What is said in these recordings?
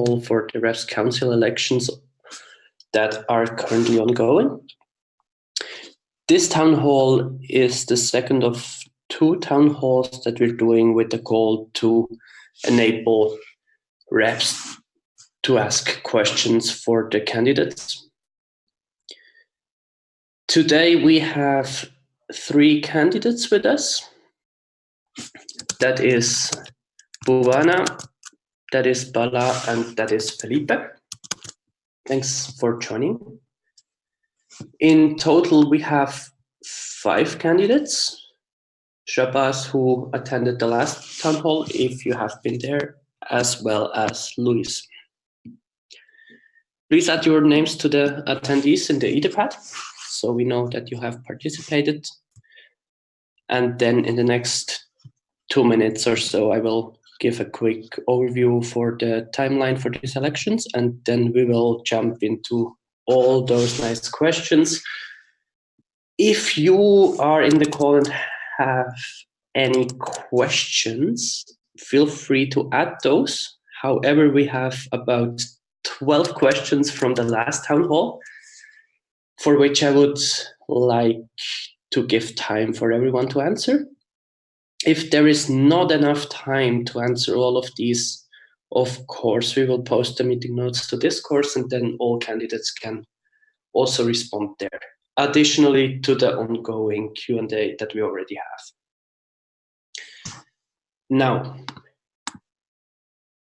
hall for the Refs Council elections that are currently ongoing. This town hall is the second of 2 town halls that we're doing with the goal to enable reps to ask questions for the candidates. Today we have 3 candidates with us. That is Buana, that is Bala, and that is Felipe. Thanks for joining. In total, we have 5 candidates. Shabazz, who attended the last town hall, if you have been there, as well as Luis. Please add your names to the attendees in the Etherpad, so we know that you have participated. And then in the next 2 minutes or so, I will give a quick overview for the timeline for these elections, and then we will jump into all those nice questions. If you are in the call and have any questions, feel free to add those. However, we have about 12 questions from the last town hall, for which I would like to give time for everyone to answer. If there is not enough time to answer all of these, of course, we will post the meeting notes to Discord, and then all candidates can also respond there, additionally to the ongoing Q&A that we already have. Now,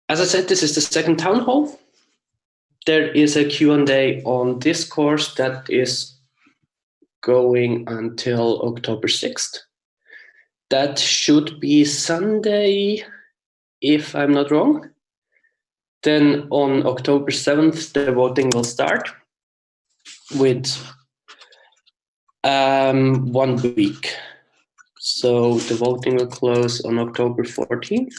as I said, this is the second town hall. There is a Q&A on Discord that is going until October 6th. That should be Sunday, if I'm not wrong. Then on October 7th, the voting will start with 1 week. So the voting will close on October 14th,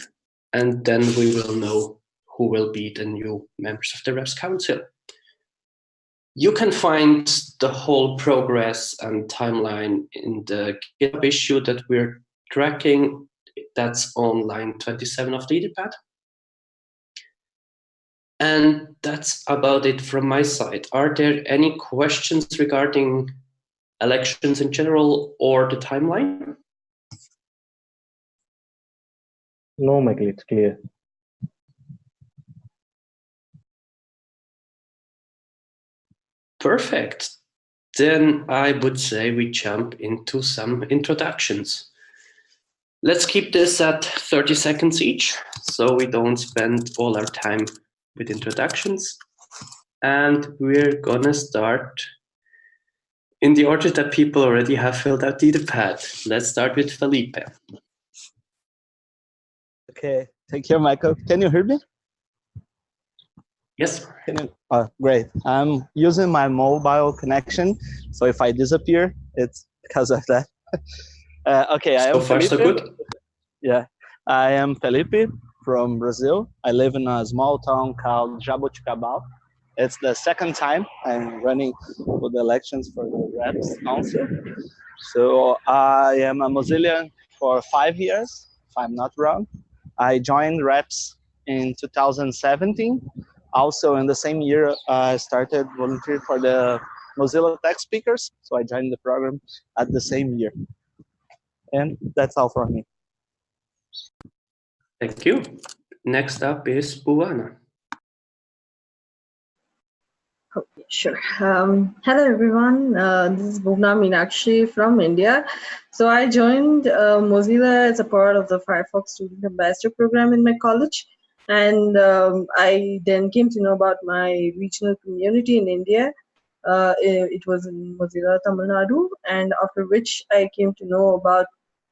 and then we will know who will be the new members of the Refs Council. You can find the whole progress and timeline in the GitHub issue that we're tracking. That's on line 27 of the Etherpad. And that's about it from my side. Are there any questions regarding elections in general or the timeline? No, Michael, it's clear. Perfect. Then I would say we jump into some introductions. Let's keep this at 30 seconds each, so we don't spend all our time with introductions. And we're gonna start in the order that people already have filled out the Etherpad. Let's start with Felipe. Okay, thank you, Michael. Can you hear me? Yes. Great. I'm using my mobile connection, so if I disappear, it's because of that. Okay, I am so far, Felipe. So good. Yeah, I am Felipe from Brazil. I live in a small town called Jaboticabal. It's the second time I'm running for the elections for the Reps Council. So I am a Mozillian for 5 years, if I'm not wrong. I joined Reps in 2017. Also in the same year, I started volunteering for the Mozilla Tech Speakers. So I joined the program at the same year. And that's all from me. Thank you. Next up is Buana. Okay, sure. Hello, everyone. This is Bhuvna Meenakshi from India. So I joined Mozilla as a part of the Firefox Student Ambassador program in my college. And I then came to know about my regional community in India. It was in Mozilla, Tamil Nadu. And after which I came to know about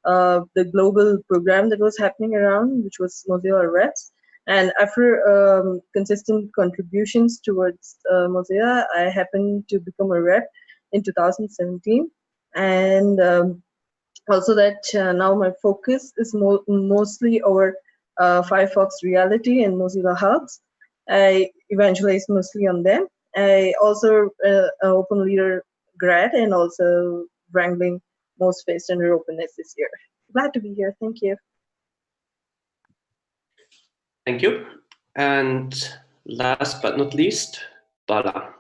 the global program that was happening around, which was Mozilla Reps. And after consistent contributions towards Mozilla, I happened to become a rep in 2017. And also that now my focus is mostly over Firefox Reality and Mozilla Hubs. I evangelize mostly on them. I also open leader grad and also wrangling most faced under openness this year. Glad to be here. Thank you. Thank you. And last but not least, Bala.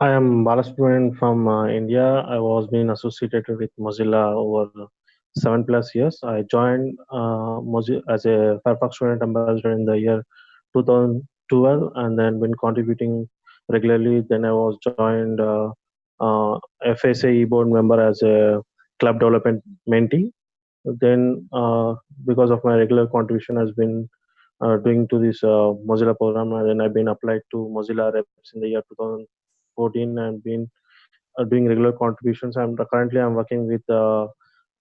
I am Balasubramanian from India. I was being associated with Mozilla over 7+ years. I joined Mozilla as a Firefox Student Ambassador in the year 2012, and then been contributing regularly. Then I was joined FSAE board member as a club development mentee. Then, because of my regular contribution, has been doing to this Mozilla program, and then I've been applied to Mozilla reps in the year 2014 and been doing regular contributions. I'm working with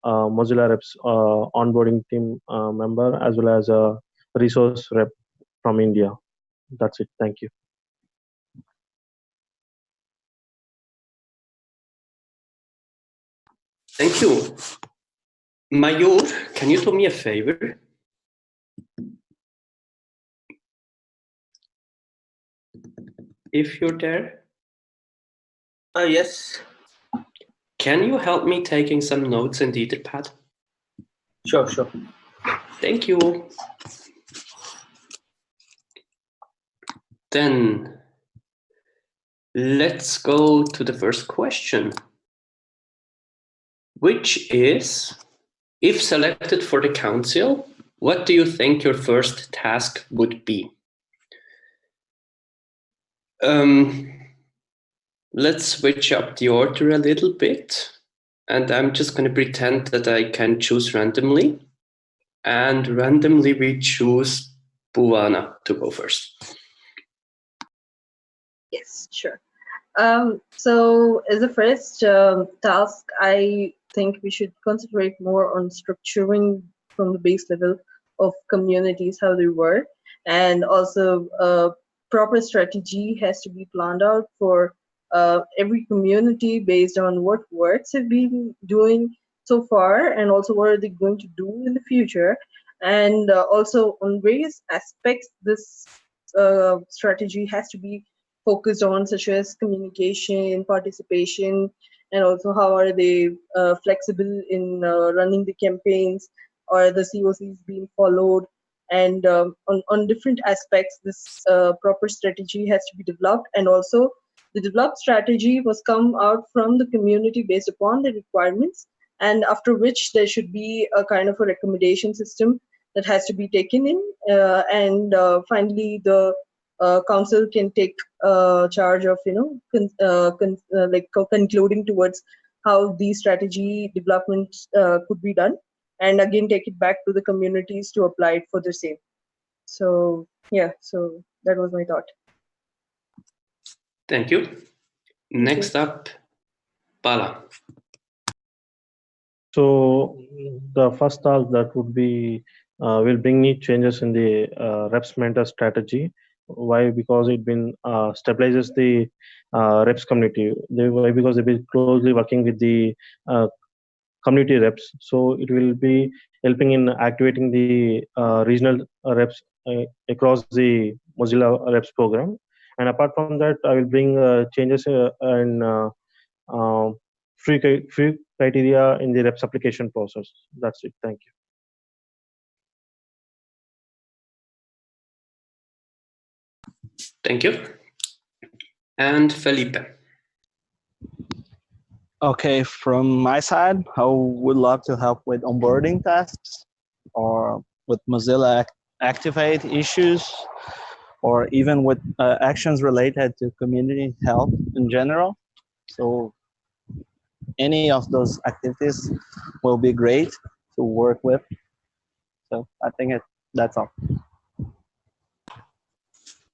Mozilla reps onboarding team member as well as a resource rep from India. That's it. Thank you. Thank you. Mayur, can you do me a favor? If you're there. Yes. Can you help me taking some notes in the Etherpad? Sure. Thank you. Then let's go to the first question, which is, if selected for the council, what do you think your first task would be? Let's switch up the order a little bit, and I'm just going to pretend that I can choose randomly, and randomly we choose Bhuwana to go first. Yes, sure. So as a first task, I think we should concentrate more on structuring from the base level of communities, how they work, and also proper strategy has to be planned out for every community based on what works have been doing so far, and also what are they going to do in the future, and also on various aspects this strategy has to be focused on, such as communication, participation, and also how are they flexible in running the campaigns, or the COCs being followed, and on different aspects this proper strategy has to be developed, and also the developed strategy must come out from the community based upon the requirements, and after which there should be a kind of a recommendation system that has to be taken in, and finally the council can take charge of concluding towards how the strategy development could be done, and again take it back to the communities to apply it for the same. So yeah, so that was my thought. Thank you. Next up, Bala. So the first task that would be will bring neat changes in the reps mentor strategy. Why? Because it been stabilizes the reps community. Why? Because they've been closely working with the community reps. So it will be helping in activating the regional reps across the Mozilla reps program. And apart from that, I will bring changes in free criteria in the reps application process. That's it. Thank you. Thank you. And Felipe. Okay, from my side, I would love to help with onboarding tasks or with Mozilla Activate issues, or even with actions related to community health in general. So any of those activities will be great to work with. So I think that's all.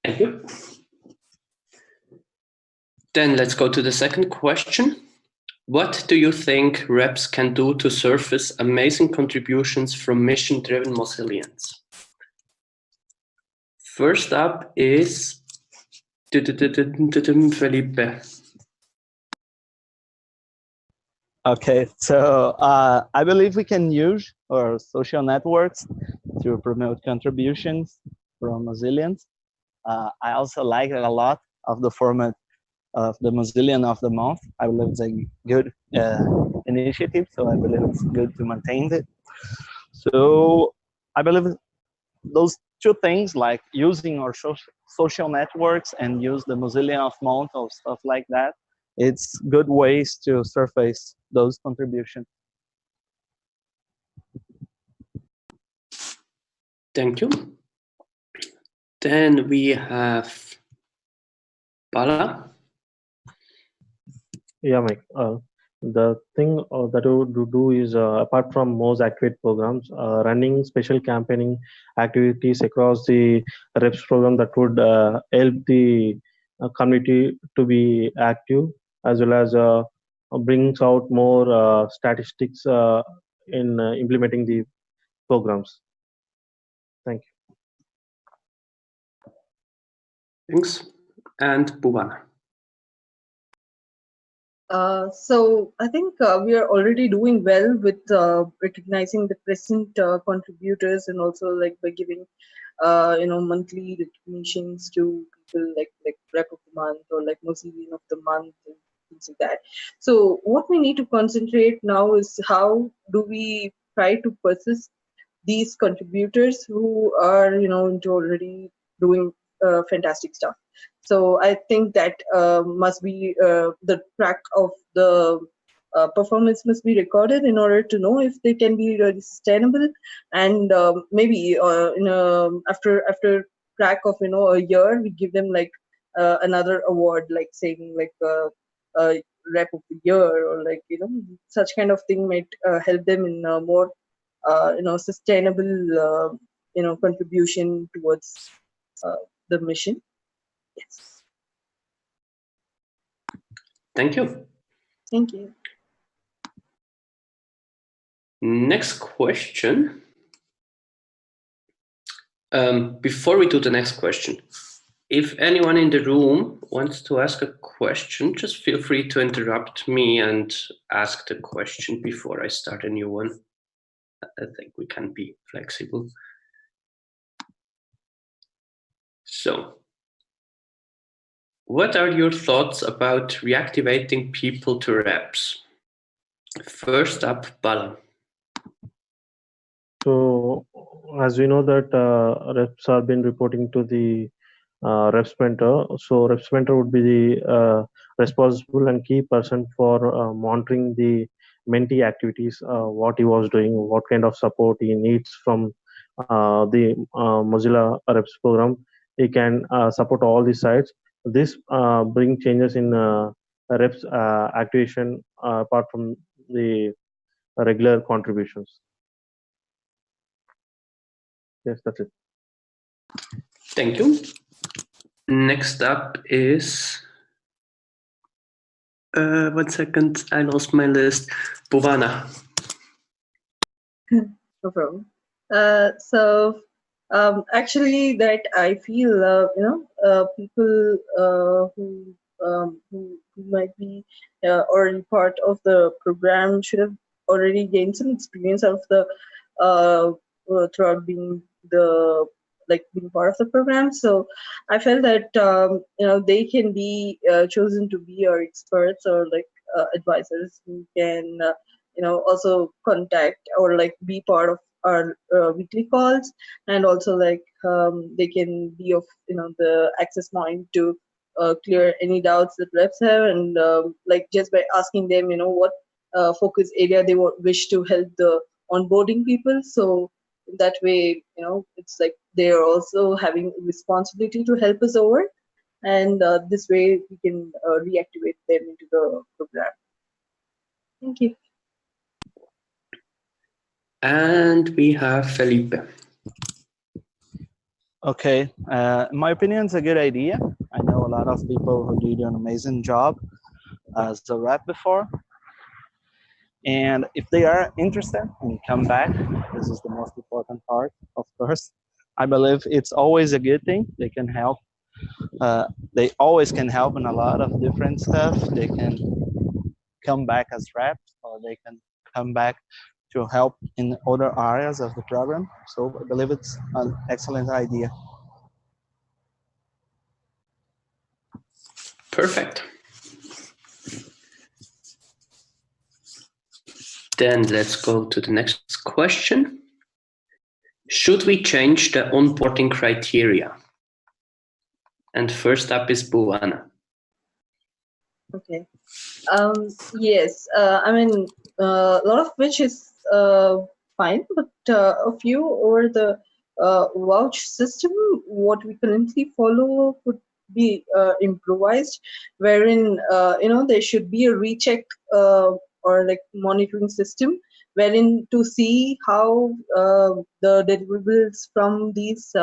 Thank you. Then let's go to the second question. What do you think reps can do to surface amazing contributions from mission-driven Mozillians? First up is Felipe. Okay, so I believe we can use our social networks to promote contributions from Mozillians. I also like a lot of the format of the Mozillian of the Month. I believe it's a good initiative, so I believe it's good to maintain it. So I believe those two things, like using our social networks and use the Mozilla of Monto, stuff like that, it's good ways to surface those contributions. Thank you. Then we have Bala. Yeah, Mike. The thing that you would do is, apart from most Activate programs, running special campaigning activities across the reps program that would help the community to be active, as well as brings out more statistics in implementing the programs. Thank you. Thanks. And Bhuvana. So I think we are already doing well with recognizing the present contributors, and also like by giving monthly recognitions to people like Rep of the Month or like Mozillian of the Month and things like that. So what we need to concentrate now is how do we try to persist these contributors who are into already doing fantastic stuff. So I think that must be the track of the performance must be recorded in order to know if they can be really sustainable, and maybe after track of a year we give them like another award, like saying like a rep of the year, or like such kind of thing might help them in more sustainable contribution towards the mission. Yes. Thank you. Thank you. Next question. Before we do the next question, if anyone in the room wants to ask a question, just feel free to interrupt me and ask the question before I start a new one. I think we can be flexible. So, what are your thoughts about reactivating people to reps? First up, Bala. So, as we know that reps have been reporting to the reps mentor. So, reps mentor would be the responsible and key person for monitoring the mentee activities, what he was doing, what kind of support he needs from the Mozilla reps program. He can support all the sites. This bring changes in reps activation apart from the regular contributions. Yes, that's it. Thank you. Next up is 1 second, I lost my list. Bhuvana. No problem. So actually, that I feel people who might be already part of the program should have already gained some experience out of the throughout being being part of the program. So I felt that they can be chosen to be our experts or like advisors who can also contact or like be part of our weekly calls, and also like they can be of the access point to clear any doubts that reps have, and like just by asking them what focus area they wish to help the onboarding people. So that way it's like they're also having responsibility to help us over, and this way we can reactivate them into the program. Thank you. And we have Felipe. Okay, in my opinion, it's a good idea. I know a lot of people who did an amazing job as a rep before. And if they are interested and come back, this is the most important part, of course. I believe it's always a good thing. They can help. They always can help in a lot of different stuff. They can come back as reps, or they can come back to help in other areas of the program. So I believe it's an excellent idea. Perfect. Then let's go to the next question. Should we change the onboarding criteria? And first up is Buana. Okay. Yes. I mean, a lot of which is fine, but a few over the vouch system, what we currently follow could be improvised, wherein there should be a recheck or like monitoring system, wherein to see how the deliverables from these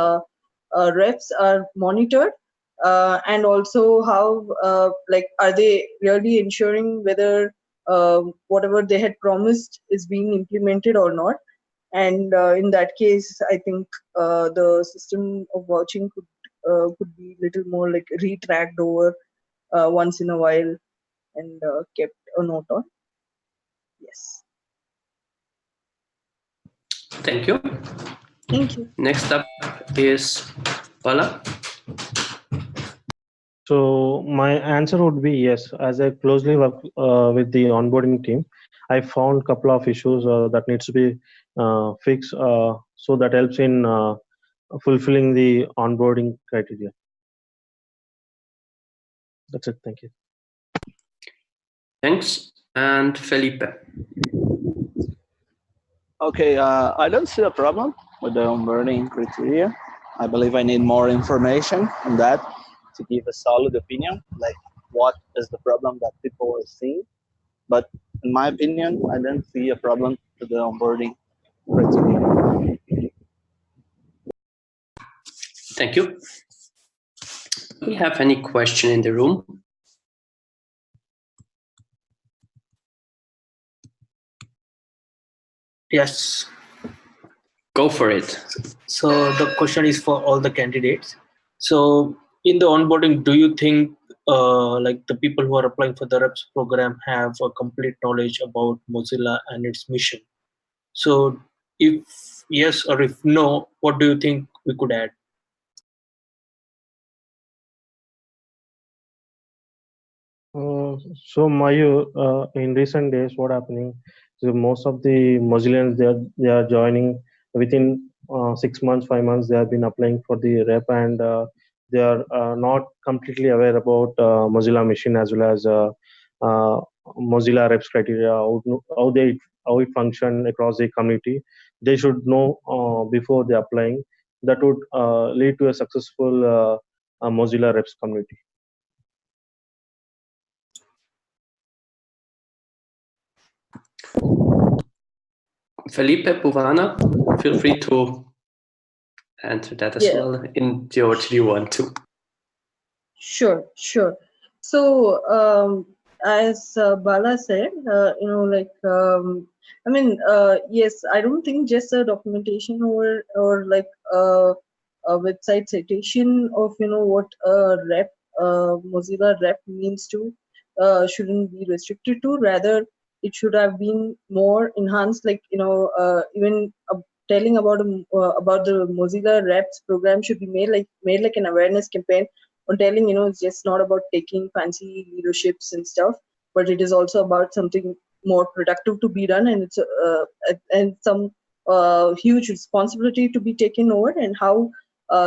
reps are monitored, and also how like are they really ensuring whether whatever they had promised is being implemented or not. And in that case, I think the system of vouching could be little more like retracked over once in a while and kept a note on. Yes. Thank you. Thank you. Next up is Bala. So my answer would be yes. As I closely work with the onboarding team, I found a couple of issues that needs to be fixed. So that helps in fulfilling the onboarding criteria. That's it. Thank you. Thanks. And Felipe. Okay, I don't see a problem with the onboarding criteria. I believe I need more information on that to give a solid opinion, like what is the problem that people are seeing. But in my opinion, I don't see a problem with the onboarding criteria. Thank you. Do we have any question in the room? Yes. Go for it. So the question is for all the candidates. So in the onboarding, do you think like the people who are applying for the reps program have a complete knowledge about Mozilla and its mission? So if yes or if no, what do you think we could add? So Mayu, in recent days, what happening? So most of the Mozillans they are joining within 6 months, 5 months. They have been applying for the rep, and they are not completely aware about Mozilla mission as well as Mozilla reps criteria, how it function across the community. They should know before they applying. That would lead to a successful Mozilla reps community. Felipe, Buvana, feel free to answer that as well. In George, do you want to? Sure. So, as Bala said, yes, I don't think just a documentation or like a website citation of what a rep, Mozilla rep means to shouldn't be restricted to. Rather, it should have been more enhanced, like even telling about the Mozilla reps program should be made like an awareness campaign on telling it's just not about taking fancy leaderships and stuff, but it is also about something more productive to be done, and it's and some huge responsibility to be taken over, and how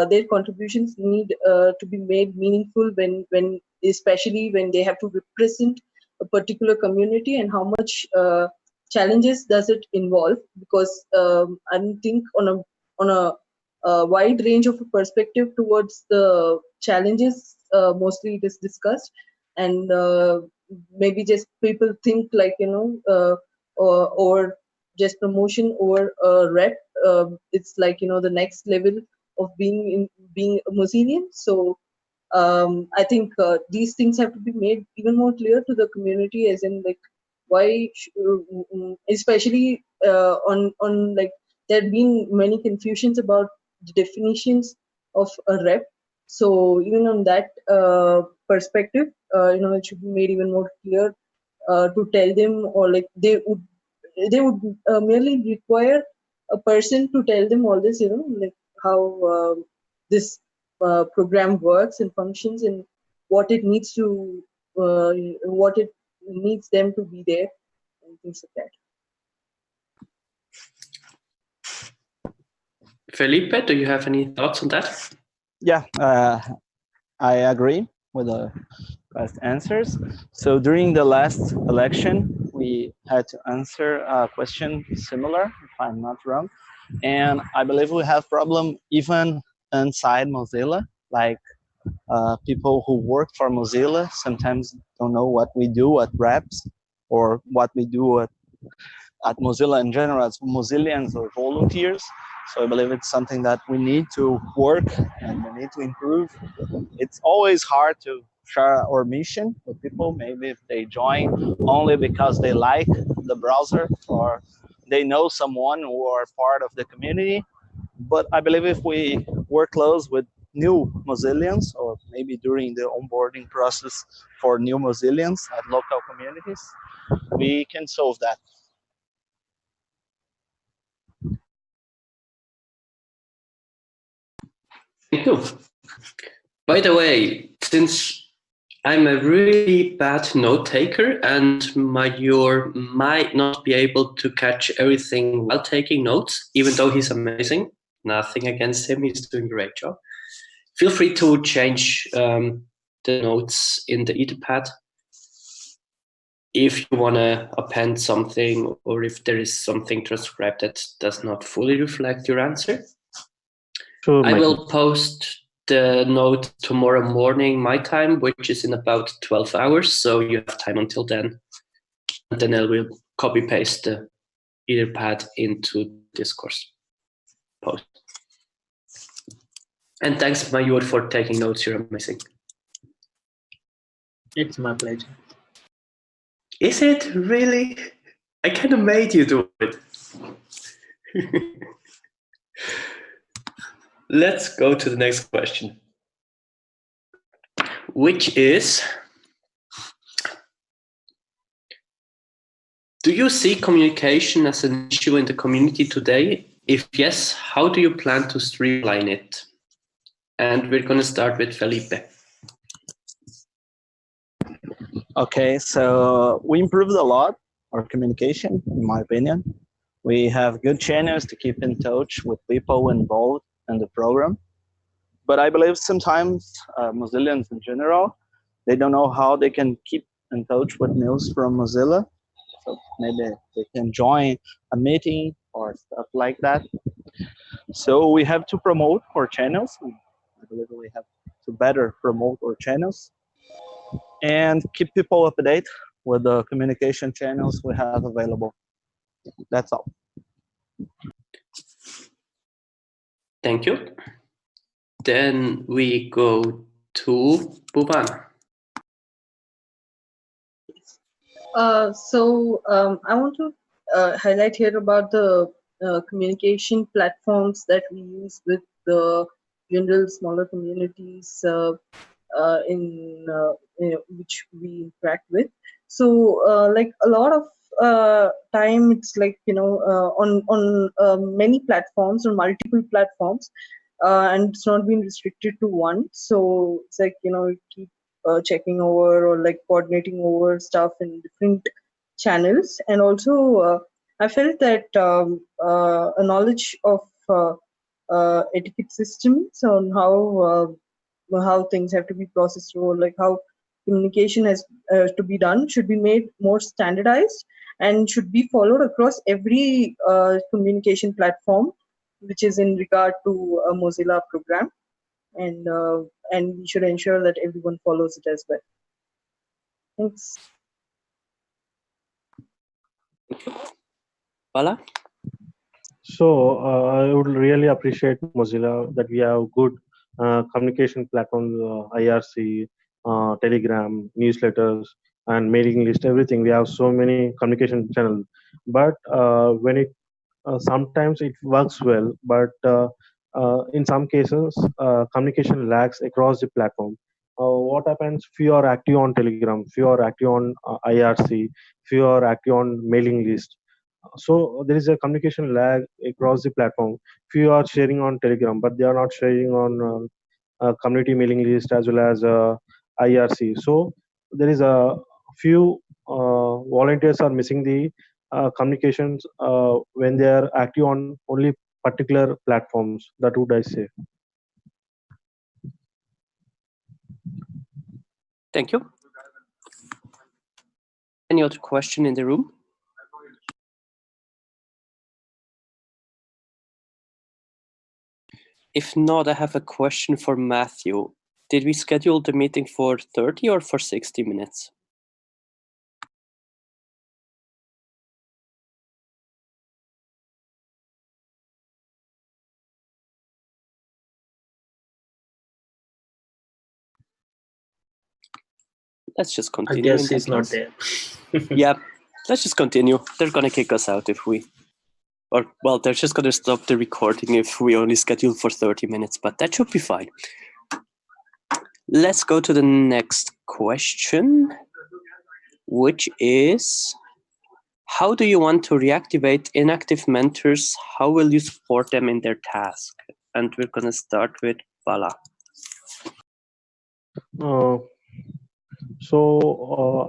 their contributions need to be made meaningful when especially when they have to represent a particular community, and how much challenges does it involve, because I don't think on a wide range of perspective towards the challenges mostly it is discussed, and maybe just people think like or just promotion or rep, it's like the next level of being a Mozillian. So I think these things have to be made even more clear to the community, as in like why, especially on like there have been many confusions about the definitions of a rep. So even on that perspective, it should be made even more clear to tell them, or like they would merely require a person to tell them all this, like how this program works and functions, and what it needs to what it needs them to be there, and things like that. Felipe, do you have any thoughts on that? Yeah, I agree with the past answers. So during the last election, we had to answer a question similar, if I'm not wrong. And I believe we have problem even inside Mozilla, like people who work for Mozilla sometimes don't know what we do at Reps or what we do at Mozilla in general as Mozillians or volunteers. So I believe it's something that we need to work and we need to improve. It's always hard to share our mission with people. Maybe if they join only because they like the browser or they know someone who are part of the community. But I believe if we work close with new Mozillians or maybe during the onboarding process for new Mozillians at local communities, we can solve that. Thank you. By the way, since I'm a really bad note taker and Major might not be able to catch everything while taking notes, even though he's amazing, nothing against him, he's doing a great job. Feel free to change the notes in the Etherpad if you want to append something or if there is something transcribed that does not fully reflect your answer. Sure, I Michael. will post the note tomorrow morning, my time, which is in about 12 hours. So you have time until then. And then I will copy paste the Etherpad into Discourse post. And thanks, Major, for taking notes. You're amazing. It's my pleasure. Is it really? I kind of made you do it. Let's go to the next question, which is, do you see communication as an issue in the community today? If yes, how do you plan to streamline it? And we're going to start with Felipe. Okay, so we improved a lot our communication, in my opinion. We have good channels to keep in touch with people involved in the program. But I believe sometimes Mozillians in general, they don't know how they can keep in touch with news from Mozilla. So maybe they can join a meeting or stuff like that. So we have to promote our channels. I believe we have to better promote our channels and keep people up to date with the communication channels we have available. That's all. Thank you. Then we go to Bhuvan. I want to highlight here about the communication platforms that we use with the general smaller communities which we interact with. So like a lot of time, it's like on many platforms or multiple platforms, and it's not been restricted to one. So it's like keep checking over or like coordinating over stuff in different channels. And also I felt that a knowledge of etiquette systems on how things have to be processed, or like how communication has to be done, should be made more standardized and should be followed across every communication platform which is in regard to a Mozilla program. And we should ensure that everyone follows it as well. Thanks. Bala? So I would really appreciate Mozilla that we have good communication platforms, IRC, Telegram, newsletters, and mailing list. Everything, we have so many communication channels. But when it sometimes it works well, but in some cases communication lags across the platform. What happens if you are active on Telegram, if you are active on IRC, if you are active on mailing list? So there is a communication lag across the platform. If you are sharing on Telegram but they are not sharing on community mailing list as well as IRC, so there is a few volunteers are missing the communications when they are active on only particular platforms. That would I say. Thank you. Any other question in the room? If not, I have a question for Matthew. Did we schedule the meeting for 30 or for 60 minutes? Let's just I continue. guess he's not there. Yeah, let's just continue. They're gonna kick us out if we, or well, they're just gonna stop the recording if we only schedule for 30 minutes, but that should be fine. Let's go to the next question, which is, how do you want to reactivate inactive mentors? How will you support them in their task? And we're gonna start with Bala.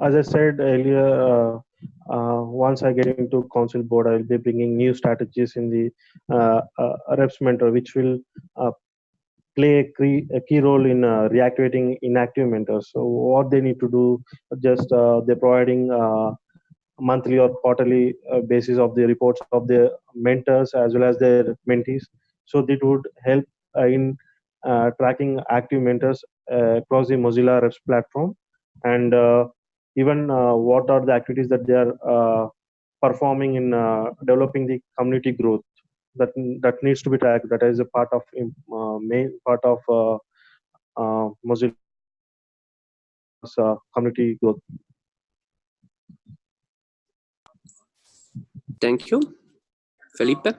As I said earlier, once I get into council board, I'll be bringing new strategies in the reps mentor, which will play a key role in reactivating inactive mentors. So what they need to do, just they're providing monthly or quarterly basis of the reports of their mentors as well as their mentees. So that would help in tracking active mentors across the Mozilla Reps platform, and even what are the activities that they are performing in developing the community growth. That needs to be tracked. That is a part of main part of Mozilla's community growth. Thank you. Felipe?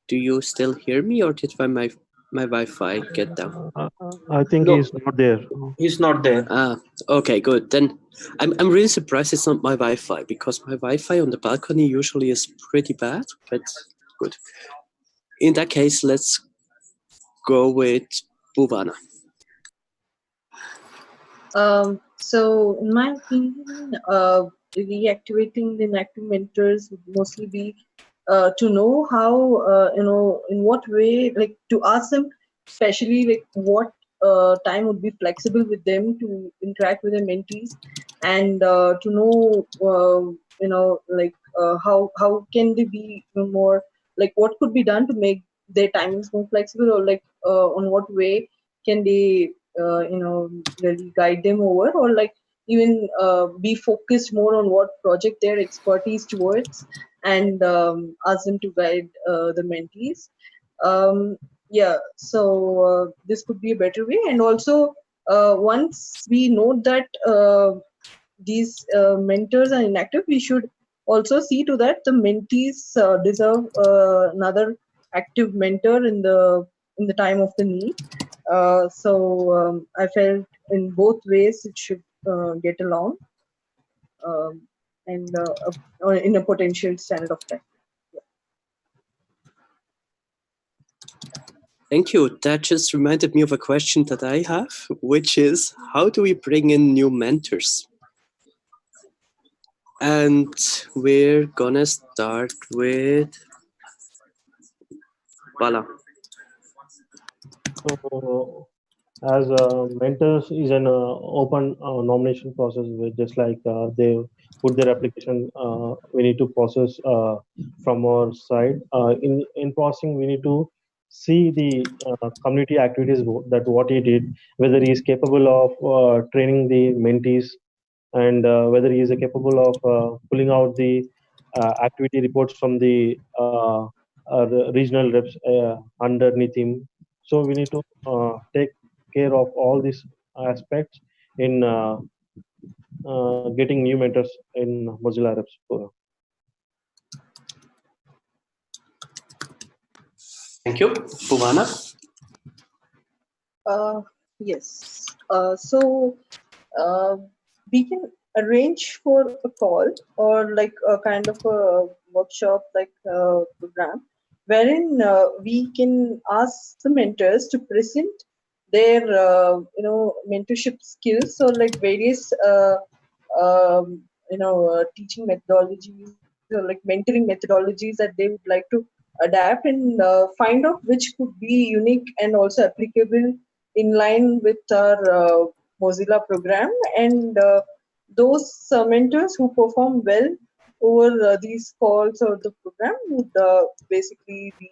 Do you still hear me, or did my Wi-Fi get down? I think No. he's not there. He's not there. Ah, okay, good. Then I'm really surprised it's not my Wi-Fi, because my Wi-Fi on the balcony usually is pretty bad, but good. In that case, let's go with Bhuvana. So in my opinion, reactivating the inactive mentors would mostly be to know how, in what way, like to ask them, especially like what time would be flexible with them to interact with their mentees, and to know, like how can they be more, like what could be done to make their timings more flexible, or like on what way can they really guide them over, or like even be focused more on what project their expertise towards, and ask them to guide the mentees. Yeah, so this could be a better way. And also once we know that these mentors are inactive, we should also see to that the mentees deserve another active mentor in the time of the need. So I felt in both ways it should get along, and in a potential standard of time. Thank you. That just reminded me of a question that I have, which is, how do we bring in new mentors? And we're gonna start with Bala. So, as mentors is an open nomination process, with just like they put their application, we need to process from our side. In processing, we need to see the community activities that what he did, whether he is capable of training the mentees, and whether he is capable of pulling out the activity reports from the regional reps underneath him. So we need to take care of all these aspects in getting new mentors in Mozilla Reps program. Thank you. Bhuvana? Yes. So we can arrange for a call or like a kind of a workshop like program wherein we can ask the mentors to present their mentorship skills or like various teaching methodologies or like mentoring methodologies that they would like to adapt and find out which could be unique and also applicable in line with our Mozilla program, and those mentors who perform well over these calls or the program would basically be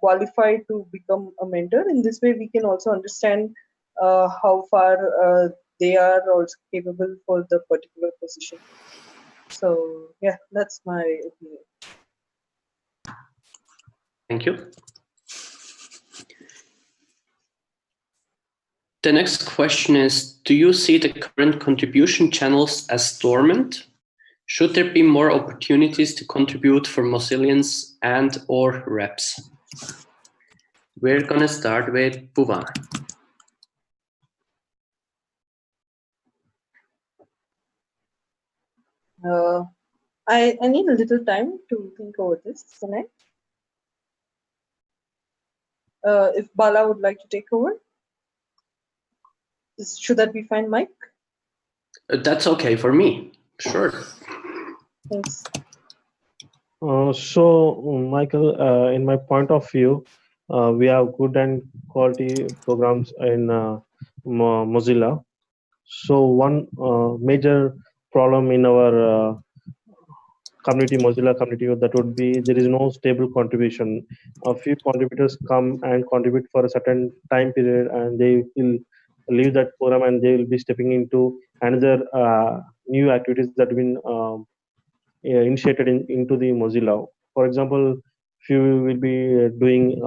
qualified to become a mentor. In this way, we can also understand how far they are also capable for the particular position. So yeah, that's my opinion. Thank you. The next question is, do you see the current contribution channels as dormant? Should there be more opportunities to contribute for Mozillians and or reps? We're going to start with Bhuvana. I need a little time to think over this, Sanay. If Bala would like to take over, should that be fine, Mike? That's okay for me. Sure. Thanks. Michael, in my point of view, we have good and quality programs in Mozilla. So one major problem in our Mozilla community, that would be there is no stable contribution. A few contributors come and contribute for a certain time period, and they will leave that program and they will be stepping into another new activities that have been initiated into the Mozilla. For example, few will be doing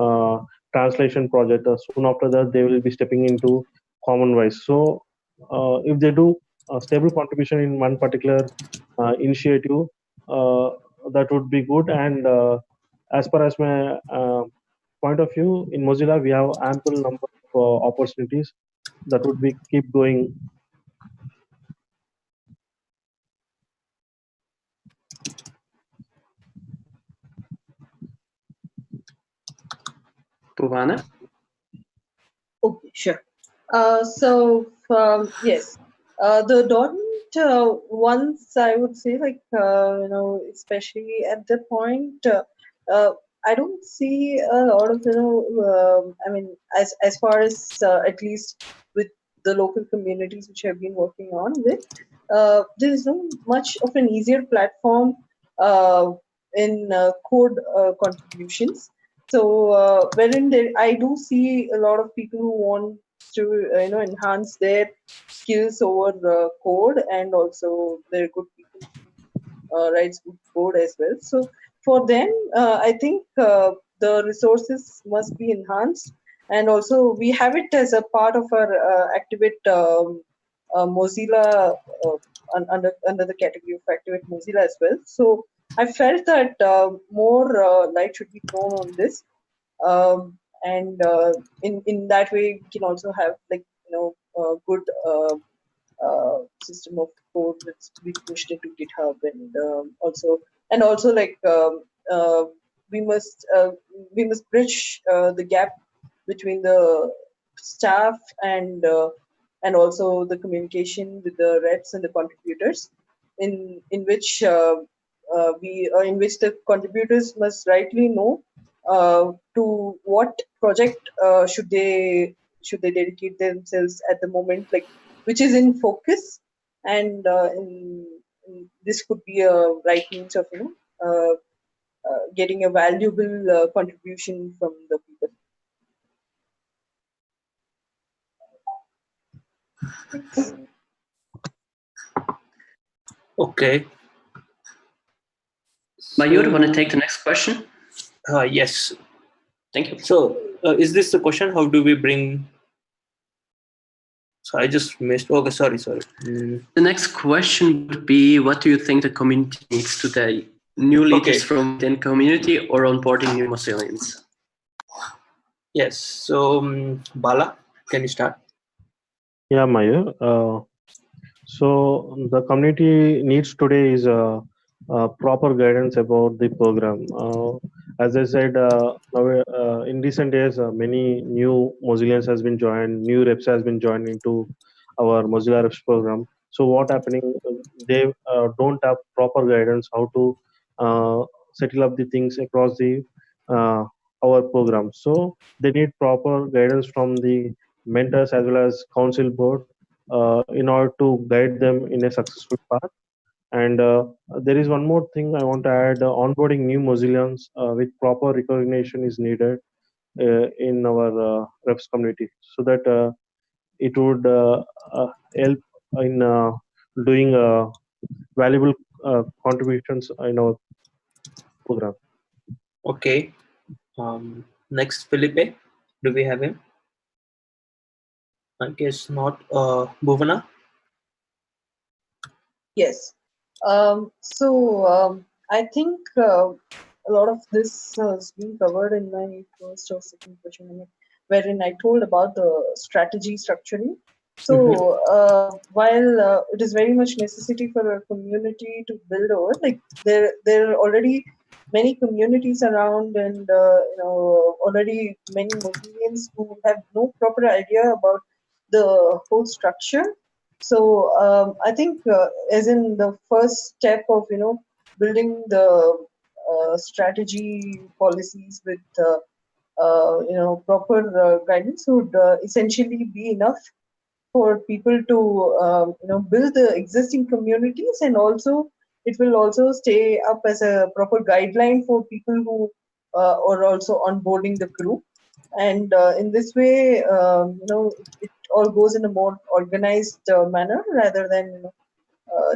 translation project. Soon after that, they will be stepping into common voice. So if they do a stable contribution in one particular initiative, uh, that would be good. And as far as my point of view, in Mozilla, we have ample number of opportunities that would be keep going. Bhuvana? Okay, sure. Yes, the dormant ones, I would say, like especially at the point, uh, I don't see a lot of I mean, as far as at least with the local communities which I've been working on with, there is no much of an easier platform in code contributions. So wherein I do see a lot of people who want to enhance their skills over code, and also they're good people writes good code as well. So for them, I think the resources must be enhanced, and also we have it as a part of our Activate Mozilla under the category of Activate Mozilla as well. So I felt that more light should be thrown on this, and in that way we can also have like good system of code that's being pushed into GitHub, and also like we must bridge the gap between the staff and also the communication with the reps and the contributors, in which in which the contributors must rightly know to what project should they dedicate themselves at the moment, like which is in focus, and this could be a right means of getting a valuable contribution from the people. Thanks. Okay. Mayur, want to take the next question? Yes. Thank you. So is this the question? How do we bring? So I just missed. Okay, sorry. The next question would be, what do you think the community needs today? New leaders from within community or onboarding new Mozillians? Yes. So, Bala, can you start? Yeah, Mayur. So the community needs today is proper guidance about the program. As I said, in recent days, many new Mozillians has been joined, new reps has been joined into our Mozilla reps program. So what happening? They don't have proper guidance how to settle up the things across the uh, our program. So they need proper guidance from the mentors as well as council board in order to guide them in a successful path. And there is one more thing I want to add: onboarding new Mozillians with proper recognition is needed in our reps community, so that it would help in doing valuable contributions in our program. Okay. Next, Felipe. Do we have him? I guess not. Bhuvana. Yes. I think a lot of this has been covered in my first or second question, wherein I told about the strategy structuring. Mhm. So while it is very much necessity for a community to build over, like there are already many communities around, and already many Mozillians who have no proper idea about the whole structure. So I think, as in the first step of building the strategy policies with proper guidance would essentially be enough for people to build the existing communities, and also it will also stay up as a proper guideline for people who are also onboarding the crew. And in this way, it all goes in a more organized manner rather than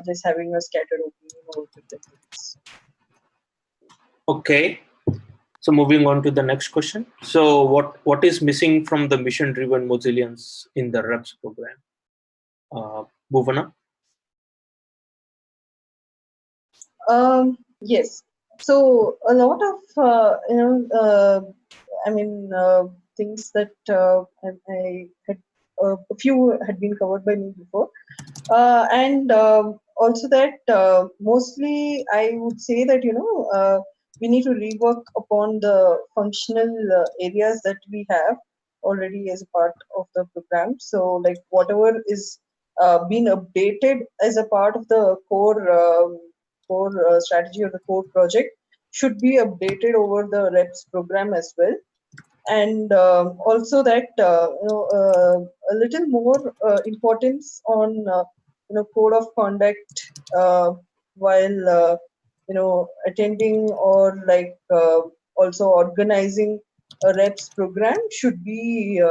just having a scattered opinion over different things. Okay. So moving on to the next question. So what is missing from the mission-driven Mozillians in the reps program? Bhuvana. Yes. So a lot of I mean things that I had a few had been covered by me before, and also that mostly I would say that we need to rework upon the functional areas that we have already as a part of the program. So like whatever is been updated as a part of the core strategy or the core project should be updated over the reps program as well. And also that a little more importance on code of conduct while attending or like also organizing a reps program should be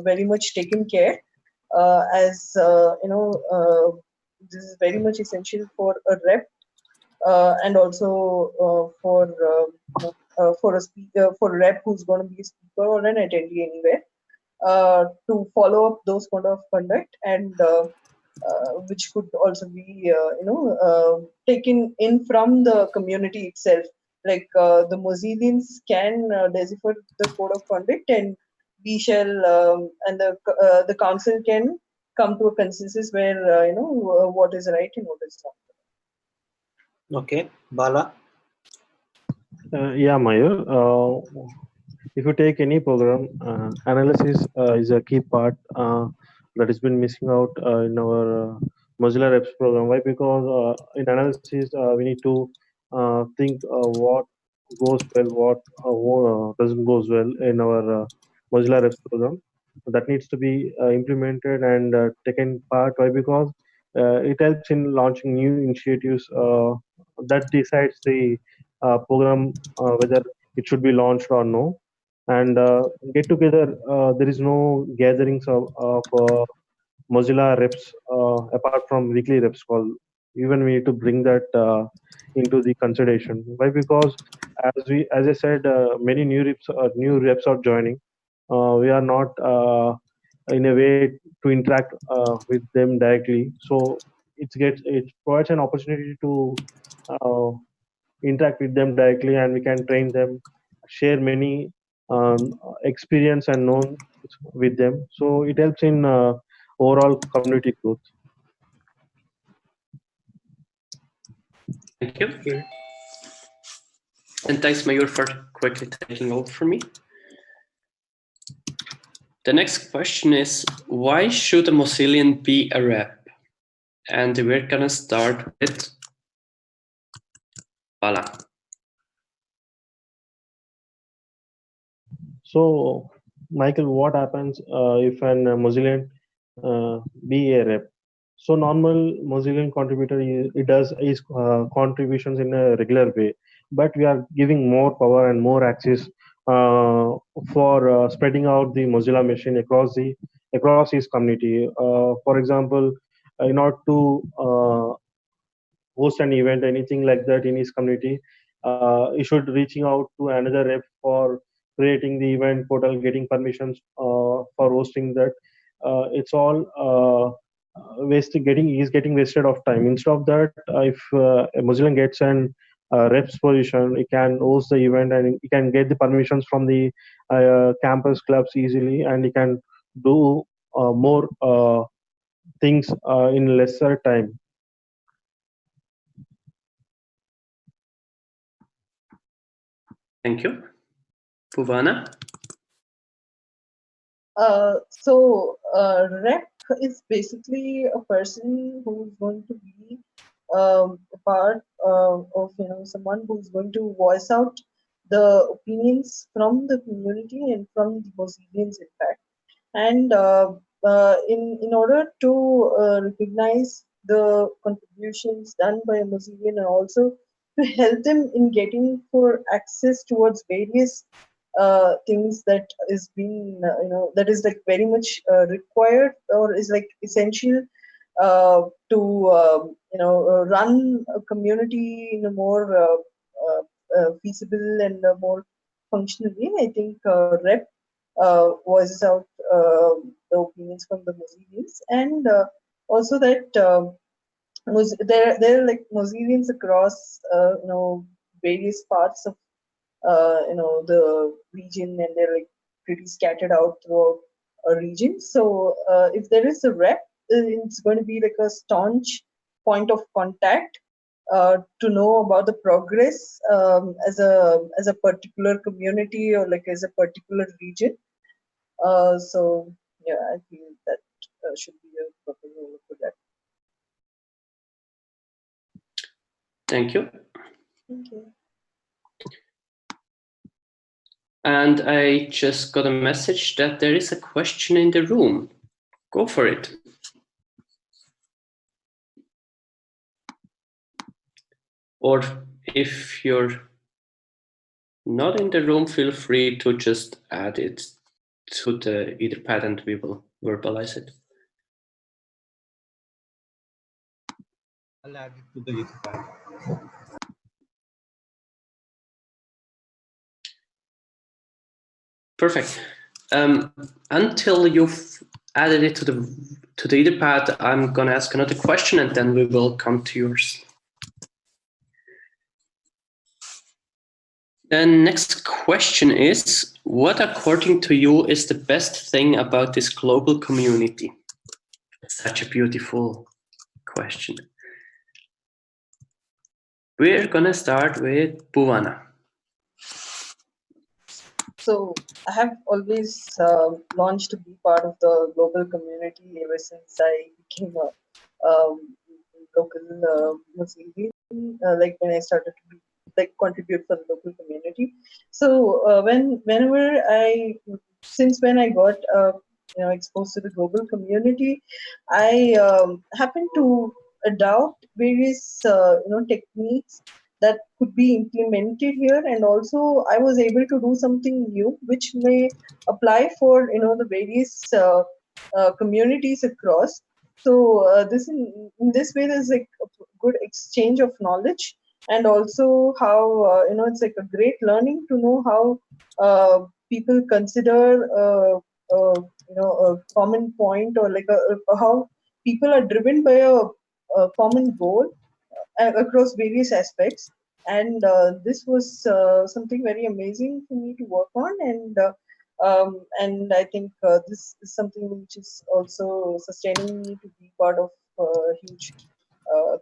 very much taken care, as this is very much essential for a rep, and also for a speaker, for a rep who's going to be a speaker or an attendee anywhere, to follow up those kind of conduct, and which could also be taken in from the community itself. Like the Mozillians can decipher the code of conduct, and we shall and the council can come to a consensus where what is right and what is wrong. Okay. Bala. Yeah, Mayur. If you take any program, analysis is a key part that has been missing out in our Mozilla Reps program. Why? Because in analysis, we need to think what goes well, what doesn't goes well in our Mozilla Reps program. That needs to be implemented and taken part. Why? Because it helps in launching new initiatives that decides the program whether it should be launched or no. And get together, there is no gatherings of Mozilla reps apart from weekly reps call. Even we need to bring that into the consideration. Why? Because as I said, many new reps are joining. We are not in a way to interact with them directly. So it provides an opportunity to uh, interact with them directly, and we can train them, share many experience and known with them. So it helps in overall community growth. Thank you. And thanks, Mayur, for quickly taking over for me. The next question is, why should a Mozillian be a rep? And we're gonna start with Bala. So, Michael, what happens if an Mozillian be a rep? So, normal Mozillian contributor, it does his contributions in a regular way, but we are giving more power and more access for spreading out the Mozilla machine across his community. For example, in order to host an event, anything like that in his community, he should reaching out to another rep for creating the event portal, getting permissions for hosting that. It's all wasted. He's getting wasted of time. Instead of that, if a Mozilla gets an rep's position, he can host the event and he can get the permissions from the campus clubs easily, and he can do more things in lesser time. Thank you. Bhuvana? Rep is basically a person who's going to be a part of someone who's going to voice out the opinions from the community and from the Mozillians, in fact. And in order to recognize the contributions done by a Mozillian and also to help them in getting for access towards various things that is being that is like very much required or is like essential to run a community in a more feasible and a more functional way. I think rep voices out the opinions from the Mozillians, and also that there are like Mozillians across various parts of the region, and they're like pretty scattered out throughout a region. So if there is a rep, it's going to be like a staunch point of contact to know about the progress as a particular community or like as a particular region. So yeah, I feel that should be a proper role for that. Thank you. Thank you. And I just got a message that there is a question in the room. Go for it. Or if you're not in the room, feel free to just add it to the Etherpad and we will verbalize it. I'll add it to the Etherpad. Perfect. Until you've added it to the Etherpad, I'm going to ask another question and then we will come to yours. The next question is, what according to you is the best thing about this global community? Such a beautiful question. We're going to start with Bhuvana. So I have always launched to be part of the global community ever since I became a local Muslim, like when I started to be, like contribute for the local community. So whenever since when I got exposed to the global community, I happened to adopt various techniques that could be implemented here, and also I was able to do something new which may apply for the various communities across. So this in this way there's like a good exchange of knowledge, and also how it's like a great learning to know how people consider a common point, or like how people are driven by a common goal across various aspects. and this was something very amazing for me to work on, and I think this is something which is also sustaining me to be part of huge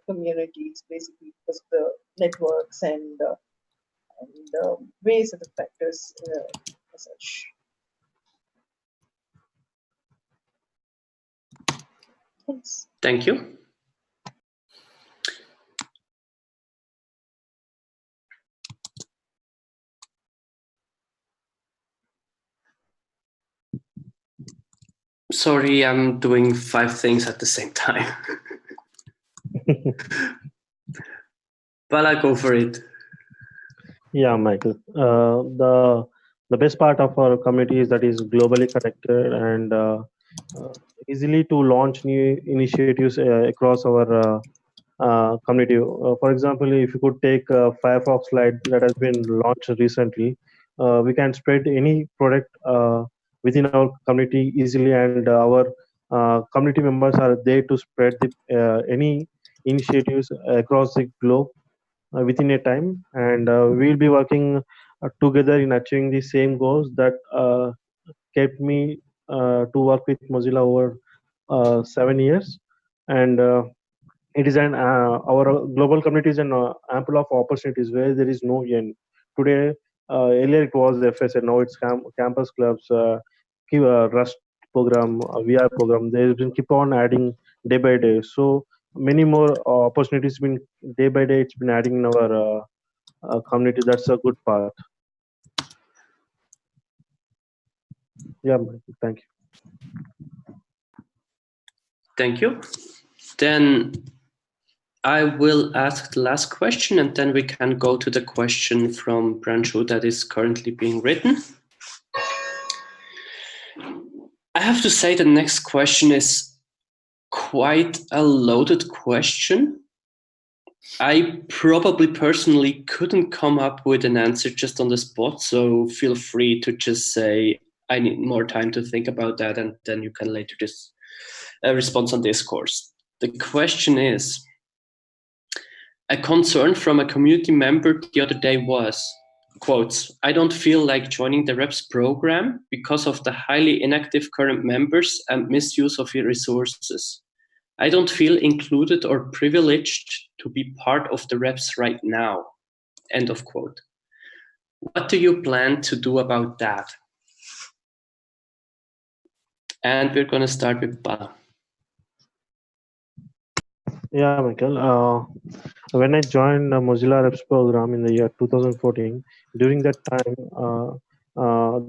communities, basically because of the networks and various other factors as such. Thanks. Thank you. Sorry, I'm doing 5 things at the same time. But I'll go for it. Yeah, Michael. The best part of our community is that is globally connected and easily to launch new initiatives across our community. For example, if you could take Firefox Lite that has been launched recently, we can spread any product within our community easily, and our community members are there to spread any initiatives across the globe within a time, and we'll be working together in achieving the same goals that kept me to work with Mozilla over 7 years. And it is an our global community is an ample of opportunities where there is no end. Today, earlier it was FSA, now it's campus clubs, Rust program, VR program. They've been keep on adding day by day. So many more opportunities been day by day. It's been adding in our community. That's a good part. Yeah, thank you. Thank you. Then I will ask the last question, and then we can go to the question from Brancho that is currently being written. I have to say the next question is quite a loaded question. I probably personally couldn't come up with an answer just on the spot, so feel free to just say, I need more time to think about that, and then you can later just respond on Discourse. The question is, a concern from a community member the other day was, quotes, I don't feel like joining the REPS program because of the highly inactive current members and misuse of your resources. I don't feel included or privileged to be part of the REPS right now, end of quote. What do you plan to do about that? And we're going to start with Bala. Yeah, Michael. When I joined the Mozilla Reps program in the year 2014, during that time,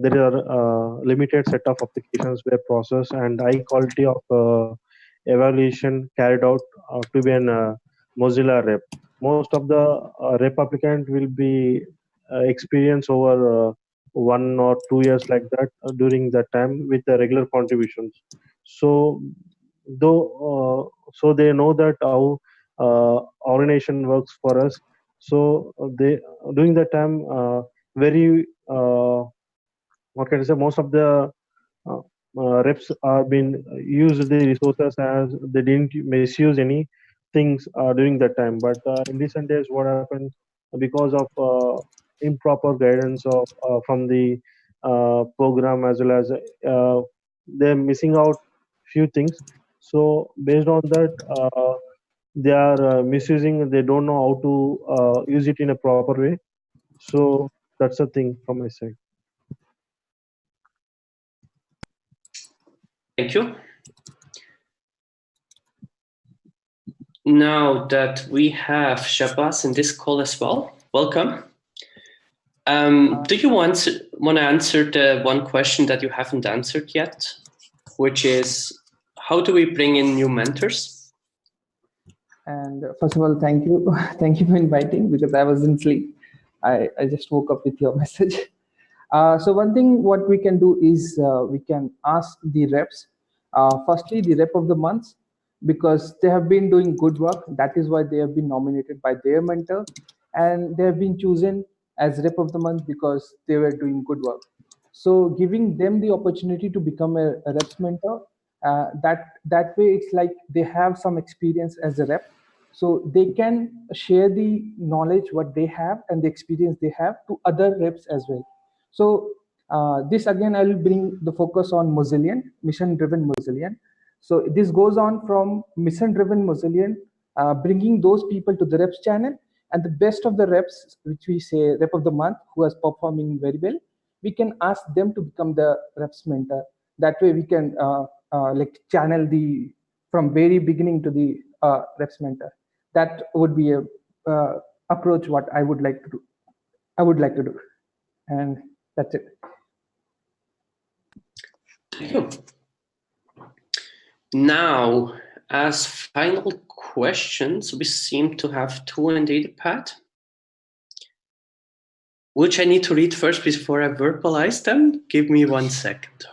there are limited set of applications were processed and high quality of evaluation carried out to be an Mozilla Rep. Most of the Rep applicant will be experience over 1 or 2 years like that during that time with the regular contributions. So so they know that how organization works for us. So they during that time very what can I say, most of the reps are been used the resources as they didn't misuse any things during that time. But in recent days, what happened because of improper guidance of from the program, as well as they're missing out few things. So based on that, they are misusing. They don't know how to use it in a proper way. So that's a thing from my side. Thank you. Now that we have Shabazz in this call as well, welcome. Do you want to answer the one question that you haven't answered yet, which is how do we bring in new mentors? And first of all, thank you. Thank you for inviting, because I was in sleep. I just woke up with your message. So one thing what we can do is we can ask the reps, firstly the rep of the month, because they have been doing good work. That is why they have been nominated by their mentor, and they have been chosen as rep of the month because they were doing good work. So giving them the opportunity to become a rep's mentor, that way it's like they have some experience as a rep. so they can share the knowledge what they have and the experience they have to other reps as well. So this again, I will bring the focus on Mozillian, mission-driven Mozillian. So this goes on from mission-driven Mozillian, bringing those people to the reps channel, and the best of the reps, which we say rep of the month, who is performing very well, we can ask them to become the reps mentor. That way we can like channel the from very beginning to the reps mentor. That would be a approach what I would like to do. And that's it. Thank you. Now, as final questions, we seem to have two in the pad, which I need to read first before I verbalize them. Give me 1 second.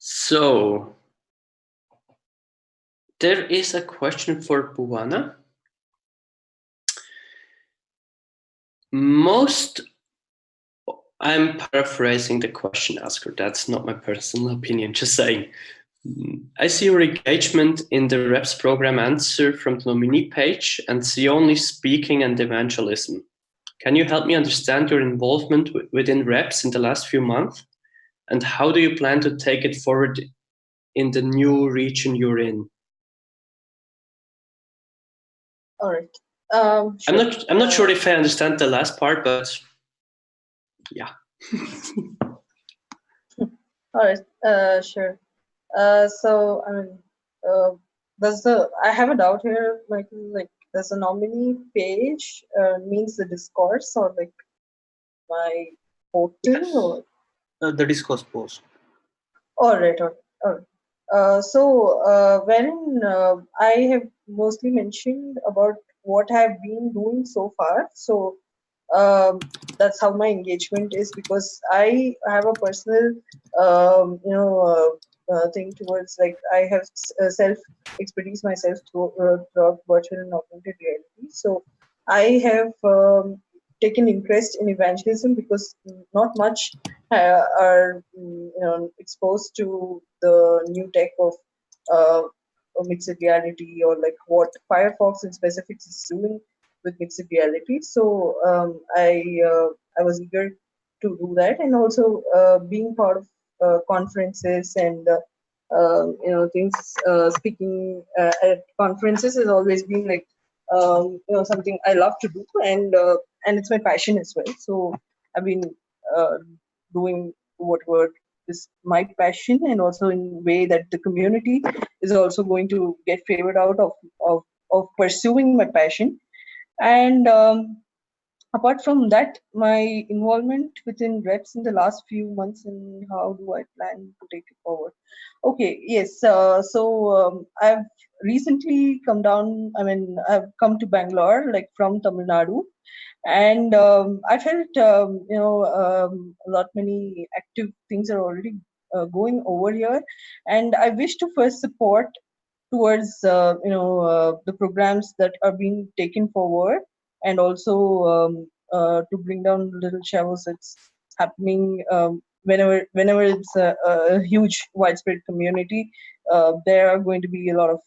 So, there is a question for Bhuwana. I'm paraphrasing the question asker. That's not my personal opinion, just saying. I see your engagement in the reps program answer from the nominee page and see only speaking and evangelism. Can you help me understand your involvement within reps in the last few months? And how do you plan to take it forward in the new region you're in? All right. Sure. I'm not sure if I understand the last part, but yeah. All right. Sure. So I mean, I have a doubt here, Michael. Like, does the nominee page means the discourse or like my voting? Yes. Or The discourse post. all right. So when I have mostly mentioned about what I've been doing so far. So that's how my engagement is, because I have a personal, thing towards, like, I have self expertise myself throughout virtual and augmented reality. So I have taken interest in evangelism because not much are exposed to the new tech of mixed reality, or like what Firefox in specifics is doing with mixed reality. So I was eager to do that, and also being part of conferences and things, speaking at conferences has always been like something I love to do, and it's my passion as well. So I've been doing whatever is my passion, and also in way that the community is also going to get favored out of pursuing my passion. And apart from that, my involvement within reps in the last few months, and how do I plan to take it forward? Okay, yes. I've recently come down. I mean, I've come to Bangalore, like from Tamil Nadu, and I felt a lot many active things are already going over here, and I wish to first support towards the programs that are being taken forward, and also to bring down little shovels that's happening whenever it's a huge widespread community. There are going to be a lot of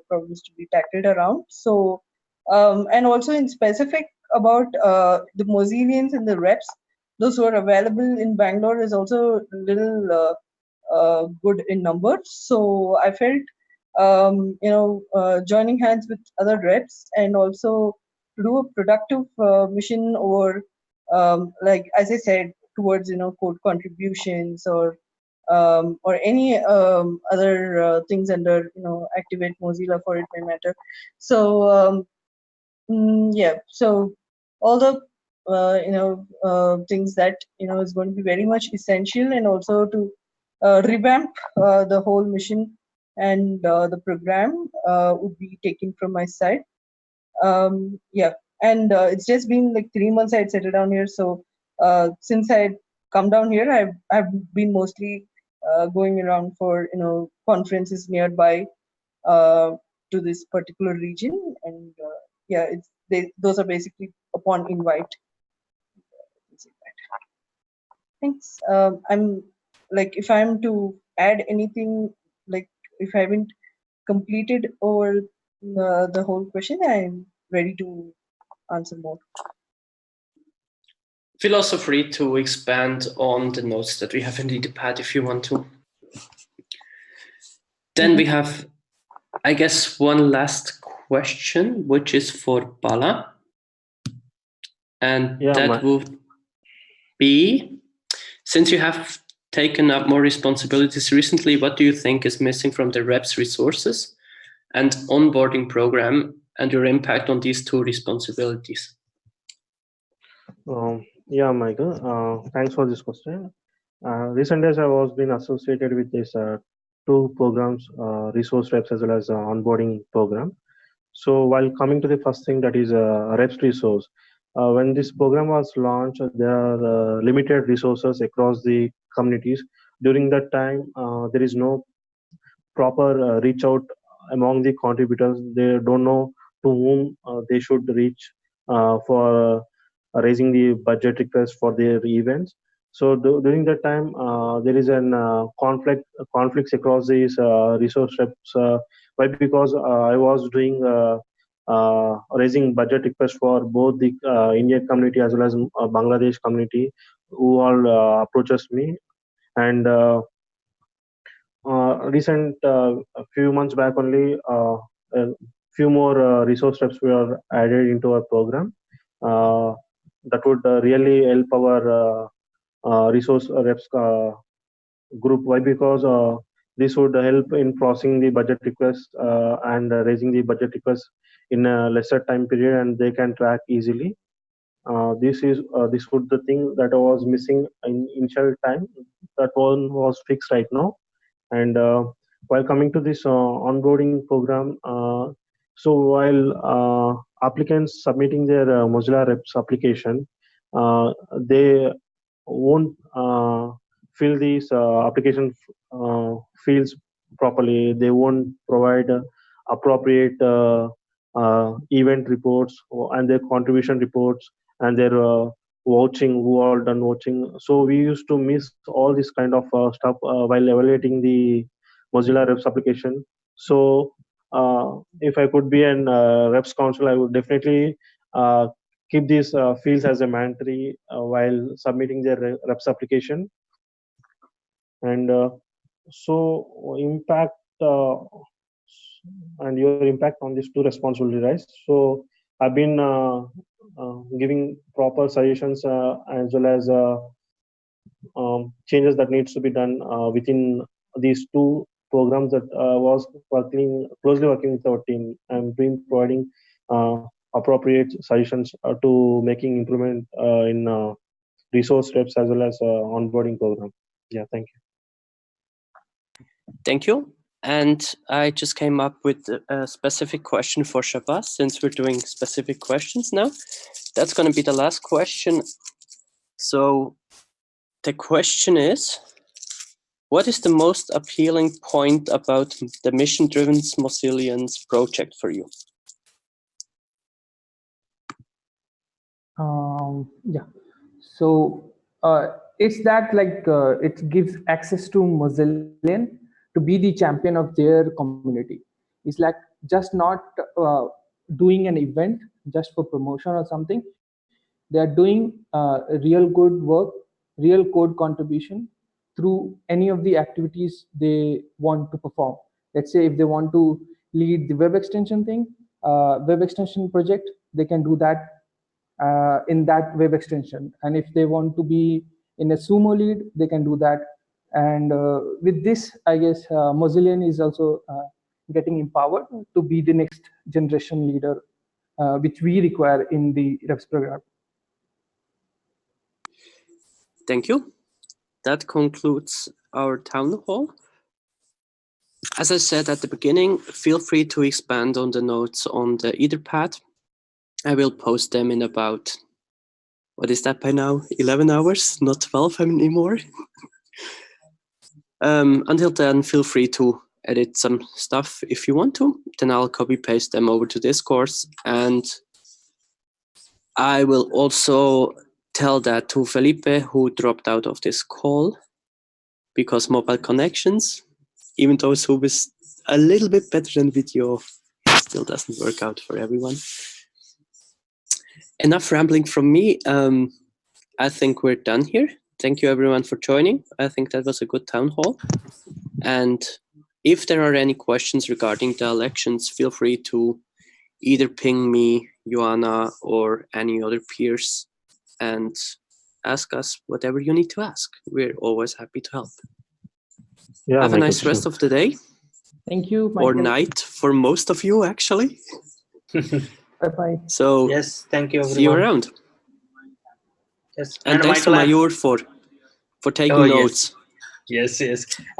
problems to be tackled around. So and also in specific about the Mozillians and the reps, those who are available in Bangalore is also a little good in numbers. So I felt joining hands with other reps, and also to do a productive mission, or like, as I said, towards code contributions, or any other things under Activate Mozilla, for it may matter. So yeah, so all the things that is going to be very much essential, and also to revamp the whole mission and the program would be taken from my side. Yeah, and it's just been like 3 months I had settled down here, so since I come down here, I've been mostly going around for conferences nearby to this particular region, and yeah, those are basically upon invite. Thanks. I'm like, if I'm to add anything, like if I haven't completed over the whole question, I'm ready to answer more. Feel also free to expand on the notes that we have in the pad if you want to. Then we have, I guess, one last question, which is for Bala. And that would be, since you have taken up more responsibilities recently, what do you think is missing from the REPS resources and onboarding program and your impact on these two responsibilities? Yeah, Michael, thanks for this question. Recent days I was been associated with this two programs, resource reps as well as onboarding program. So while coming to the first thing, that is reps resource, when this program was launched, there are limited resources across the communities. During that time, there is no proper reach out among the contributors. They don't know to whom they should reach for raising the budget request for their events. So during that time, there is an conflicts across these resource reps. Why? Because I was doing raising budget requests for both the Indian community as well as Bangladesh community, who all approaches me. And recent a few months back only, a few more resource reps were added into our program. That would really help our resource reps group. Why? Because this would help in processing the budget requests and raising the budget requests in a lesser time period, and they can track easily. This would the thing that was missing in initial time. That one was fixed right now. And while coming to this onboarding program, so while applicants submitting their Mozilla Reps application, they won't fill these application fields properly. They won't provide appropriate event reports and their contribution reports and their vouching, who all done vouching. So we used to miss all this kind of stuff while evaluating the Mozilla Reps application. So if I could be an Reps council, I would definitely keep these fields as a mandatory while submitting their Reps application. And so impact and your impact on these two responsibility, right? So I've been giving proper suggestions as well as changes that needs to be done within these two programs that was closely working with our team and providing appropriate suggestions to making improvement in resource reps as well as onboarding program. Yeah, thank you. Thank you. And I just came up with a specific question for Shabazz, since we're doing specific questions now. That's going to be the last question. So the question is, what is the most appealing point about the mission-driven Mozillians project for you? Yeah, so it's that it gives access to Mozillian to be the champion of their community. It's like just not doing an event just for promotion or something. They are doing real good work, real code contribution through any of the activities they want to perform. Let's say if they want to lead the web extension thing, web extension project, they can do that in that web extension. And if they want to be in a sumo lead, they can do that. And with this, I guess Mozillian is also getting empowered to be the next generation leader, which we require in the REPS program. Thank you. That concludes our town hall. As I said at the beginning, feel free to expand on the notes on the Etherpad. I will post them in about what is that by now? 11 hours, not 12 anymore. Until then, feel free to edit some stuff if you want to. Then I'll copy paste them over to this course. And I will also tell that to Felipe, who dropped out of this call because mobile connections, even though Zoom is a little bit better than video, still doesn't work out for everyone. Enough rambling from me. I think we're done here. Thank you everyone for joining. I think that was a good town hall. And if there are any questions regarding the elections, feel free to either ping me, Joanna, or any other peers and ask us whatever you need to ask. We're always happy to help. Yeah, Have a Michael, nice rest of the day. Thank you, Or Michael. night for most of you, actually. Bye-bye. So Yes, thank you, everyone. see you around. Yes, And thanks to Michael, Mayur for taking Oh, notes. Yes.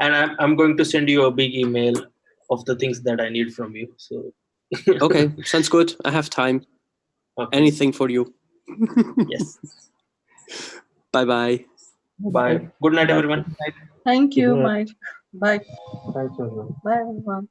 And I'm going to send you a big email of the things that I need from you. So Okay, sounds good. I have time. Okay. Anything for you. Yes. Bye-bye. Bye. Good night, everyone. Thank you, Yeah. Mike. Bye. Thanks, everyone. Bye, everyone.